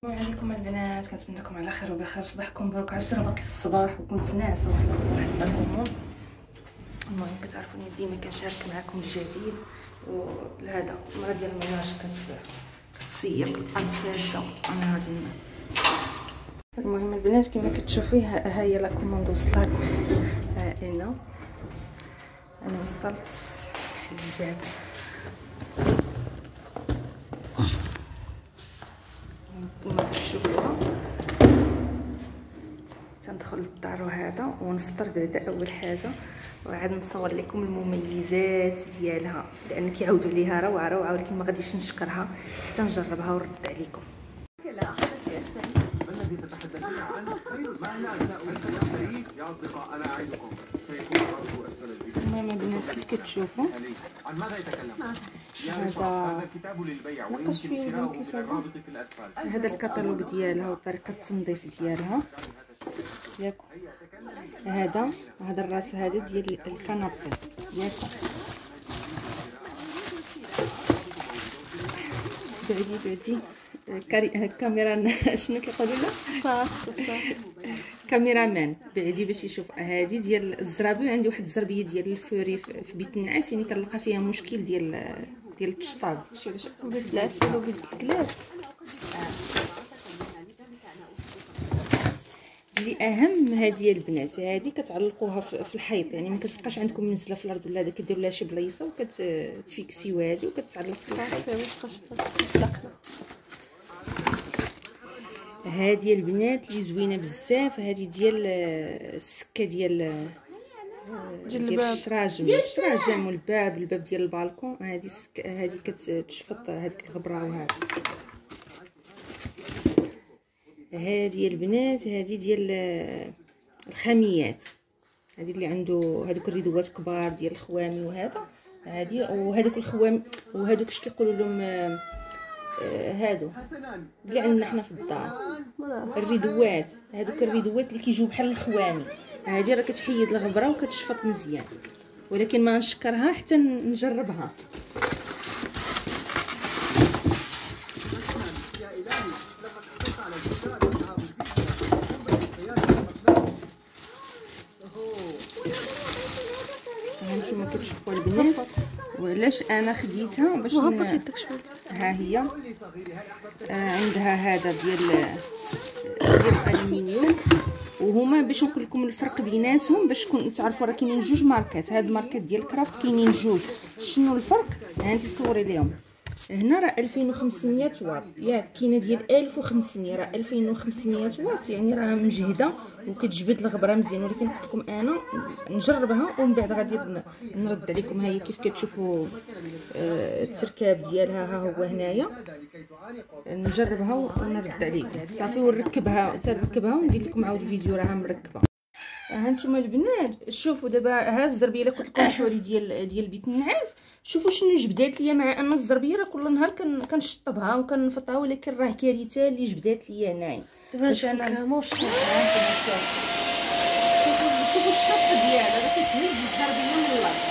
السلام عليكم البنات، كنتمنىكم على خير وبخير. صباحكم مبروك. عرفتي راه باقي الصباح وكنت ناعسه وصلت واحد الهرمون. المهم كتعرفوني ديما كنشارك معكم الجديد. وهذا المرة ديال الميناج كتسيق الفاسده انا غادي. المهم البنات كما كتشوفي ها هي لا كوموند وصلت. انا وصلت الباب. كما كتشوفوها تندخل للدار وهذا ونفطر بعدا اول حاجه، وعاد نصور لكم المميزات ديالها لان كيعاودوا ليها روعه ولكن ما غاديش نشكرها حتى نجربها ونرد عليكم. الذي تتحدثون عنه خير معنا ابناء الفريق يا اصدقاء. انا اعدكم سيكون الارض اسفل الفيديو. المهم البنات كيف كتشوفوا عن ماذا يتكلم؟ هذا الكتاب للبيع نقص شويه من التلفازه. هذا الكتالوج ديالها وطريقه التنظيف ديالها ياك. هذا الراس هذا ديال الكنابي ياك. بعدي الكاميرا شنو كيقولوا لها كاميرامان بعدي باش يشوف. هذه ديال الزرابي، وعندي واحد الزربيه ديال الفوري في بيت النعاس، يعني كنلقى فيها مشكل ديال التشطاب. بيت العسل وبيت الكلاس. اللي اهم هذه البنات هذه كتعلقوها في الحيط، يعني ما كتبقاش عندكم منزله في الارض ولا هذا، كديروا لها شي بلايصه وكتفيكسيو هذه وكتعلق في الحيط. هذه البنات اللي زوينه بزاف، هذه ديال السكه ديال الشراجم والباب ديال البالكون. هذه كتشفط هذيك الغبره. وهذا هذه البنات هذه ديال الخاميات، هذه اللي عنده هذوك الريدوات كبار ديال الخوامي وهذا. هذه وهذوك الخوام وهذوك اش كيقولوا لهم هادو اللي عندنا حنا في الدار، الريدوات. هذوك الريدوات اللي كيجيو بحال الخوامي. هذه راه كتحيد الغبره وكتشفط مزيان، ولكن ما نشكرها حتى نجربها. هانتوما كتشوفوا البنات وعلاش انا خديتها باش ها هي. عندها هذا ديال الالومنيوم، وهما باش نقول لكم الفرق بيناتهم باش تعرفوا راه كاينين جوج ماركات. هاد الماركات ديال كرافت كاينين جوج. شنو الفرق؟ هانتي صوري ليهم. هنا راه 2500 واط ياك، كاينه ديال 1500. راه 2500 واط يعني راه مجهده وكتجبد الغبره مزيان، ولكن قلت لكم انا نجربها ومن بعد غادي نرد عليكم. ها هي كيف كتشوفوا التركاب ديالها، ها هو هنايا. نجربها ونرد عليكم صافي، ونركبها وندير لكم عاود فيديو راها مركبه. هانتوما البنات شوفوا دابا ها الزربيه اللي قلت لكم الفوري ديال بيت النعاس. شوفوا شنو جبدات ليا، مع ان الزربيه راه كل نهار كنشطبها وكنفطها، ولكن راه كارثه اللي جبدات ليا هنايا. باش انا شوفوا الشط ديالها راه كتهز الزربيه من الارض.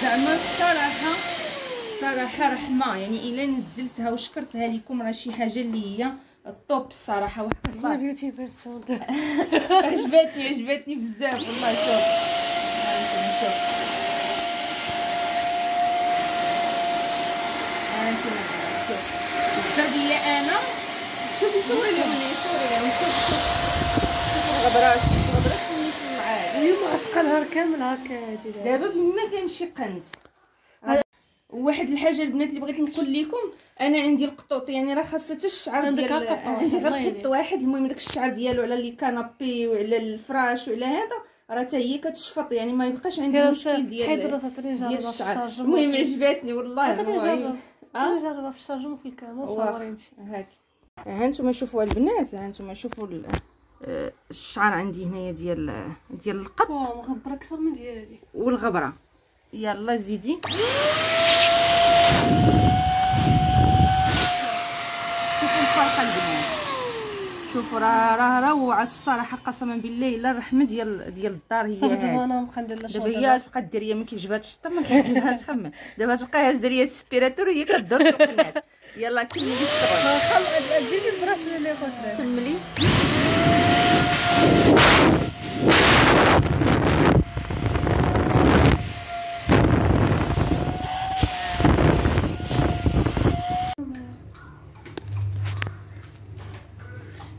زعما الصراحه رحمه، يعني الا نزلتها وشكرتها لكم راه شي حاجه اللي هي الطوب الصراحه. واحد بيوتي بيرسون عجبتني بزاف والله. شوف الزربيه انا شوفي صوري لهم شوف الغبرات اللي في المعاد. اليوم غتبقى نهار كامل هكا. دابا فما كاين شي قنت. واحد الحاجه البنات اللي بغيت نقول لكم، انا عندي القطوط، يعني راه خاصه حتى الشعر ديال عندي غير قط واحد. المهم داك الشعر ديالو على لي كانابي وعلى الفراش وعلى هذا راه حتى هي كتشفط، يعني ما يبقاش عندي مشكل ديال الشعر. المهم عجباتني والله. نجربها في الشارجون وفي الكامو صورين هاك. ها نتوما شوفوا البنات، ها نتوما شوفوا الشعر عندي هنايا ديال القط. مغبره اكثر من ديالي والغبره. يلا زيدي. شوفوا الفرق البنات، شوفوا شوفوا راه روعه الصراحه قسما بالله الا الرحمه ديال الدار هي صافي هذه. دابا انا نبقى ندير دابا هي تبقى دير هي ما كيعجبهاش الشطه ما كيعجبهاش خمم. دابا تبقى هازه ليا السبيراتور وهي كدور في القنات. يلا كملي الشغل. تجيبي البراس اللي قلت كملي.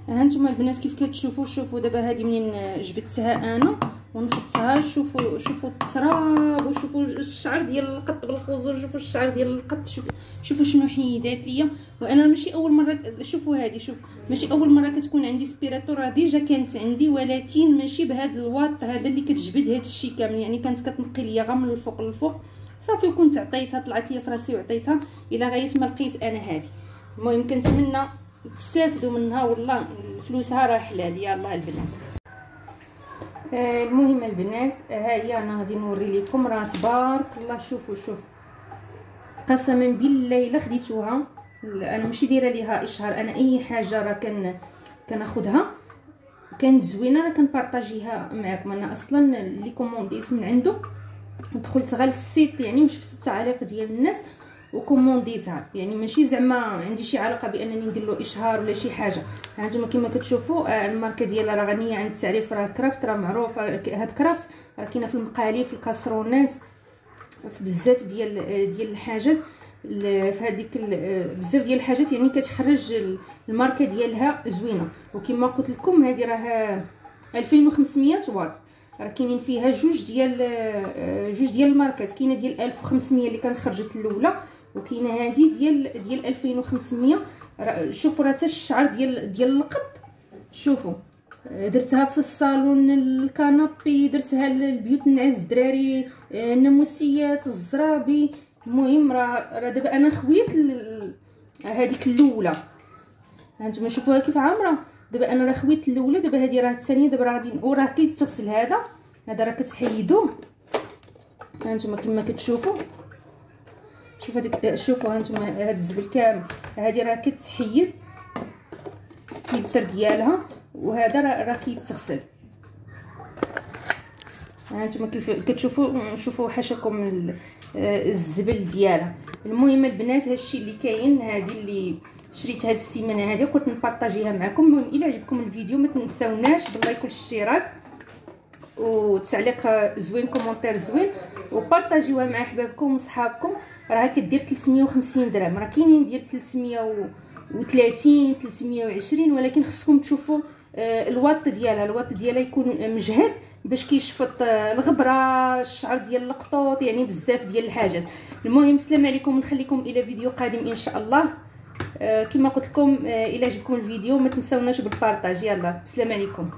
هانتوما البنات كيف كتشوفوا. شوفوا دابا هذه منين جبدتها انا ونفضتها. شوفوا التراب وشوفوا الشعر ديال القط بالخزر. شوفوا الشعر ديال القط. شوفوا شنو حيدات ليا. وانا ماشي اول مره. شوفوا هذه شوف ماشي اول مره كتكون عندي سبيراتور. راه ديجا كانت عندي ولكن ماشي بهذا الواط هذا اللي كتجبد هذا الشيء كامل. يعني كانت كتنقي ليا غير من الفوق للفوق صافي. وكنت عطيتها طلعت ليا فراسي وعطيتها الى غايه ما لقيت انا هذه. المهم كنتمنى تستافدوا منها والله فلوسها راه حلال. يلاه البنات. المهم البنات ها هي انا غادي نوري لكم. راه تبارك الله. شوفوا قسما بالله الا خديتوها. انا ماشي دايره ليها اشهار. انا اي حاجه راه كناخذها كانت زوينه راه كنبارطاجيها معكم. انا اصلا اللي كومونديت من عنده دخلت غير السيت يعني وشفت التعاليق ديال الناس وكومونديتها. يعني ماشي زعما عندي شي علاقه بانني ندير له اشهار ولا شي حاجه. هانتوما كما كتشوفوا الماركه ديالها راه غنيه عن التعريف. راه كرافت راه معروف. هاد كرافت راه كاينه في المقالي في الكاسرونات في بزاف ديال الحاجات. في هذيك بزاف ديال الحاجات يعني كتخرج الماركه ديالها زوينه. وكما قلت لكم هذه راه 2500 واط. راه كاينين فيها جوج ديال الماركات. كاينه ديال 1500 اللي كانت خرجت الاولى وكاينه هذه ديال 2500. شوفوا راه حتى الشعر ديال القط. شوفوا درتها في الصالون الكنابي. درتها للبيوت النعاس الدراري الناموسيات الزرابي. المهم راه دابا انا خويت هذيك الاولى. هانتوما شوفوها كيف عامره. دابا انا راه خويت الاولى. دابا هذه راه الثانيه. دابا راه غادي وراه كيتغسل. هذا راه كتحيدوه. هانتوما كما كتشوفوا. شوفوا هذيك. شوفوا هانتوما هذا الزبل كامل. هذه راه كتحيد الفلتر ديالها وهذا راه كيتغسل. هانتوما كيف كتشوفوا. شوفوا حاشاكم الزبل ديالها. المهم البنات هادشي اللي كاين. هذه اللي شريت هاد السيمانه هذه قلت نبارطاجيها معكم. المهم الا عجبكم الفيديو ما تنساوناش باللايك والاشتراك والتعليق زوين كومونتير زوين وبارطاجيوها مع احبابكم وصحابكم. راه كدير 350 درهم. راه كاينين ديال 330 320 ولكن خصكم تشوفوا الواط ديالها يكون مجهد باش كيشفط الغبره الشعر ديال القطوط يعني بزاف ديال الحاجات. المهم السلام عليكم. نخليكم الى فيديو قادم ان شاء الله. كما قلت لكم الى عجبكم الفيديو ما تنساوناش بالبارطاج. يلا السلام عليكم.